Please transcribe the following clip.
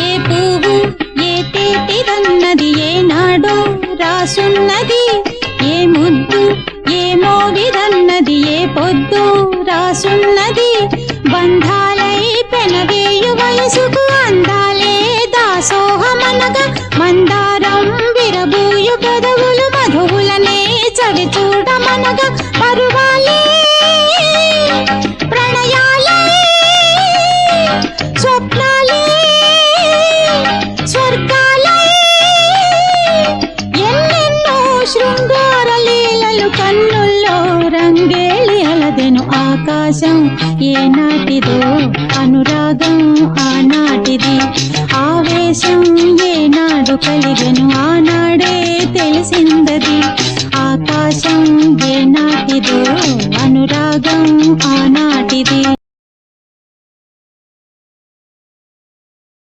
ఏ పువ్వు ఏ తేటిదన్నది ఏనాడో రాసున్నది, ఏ ముద్దు ఏ మోవిదన్నది ఏ పొద్దు రాసున్నది. బంధాలై పెనవేయు వయసుకు అందాలే దాసోహమనగా, మందారం విరబూయు పెదవులు మధువులనే చవి చూడమనగా. పరువాలే ప్రణయాలే స్వప్నాలే స్వర్గాలే, ఎన్నెన్నో శృంగార లీలలు కన్నుల్లో రంగేళి అలదెను. ఆకాశం ఏనాటిదో అనురాగం ఆనాటిది, ఆవేశం ఏనాడు కలిగెను ఆనాడే తెలిసింద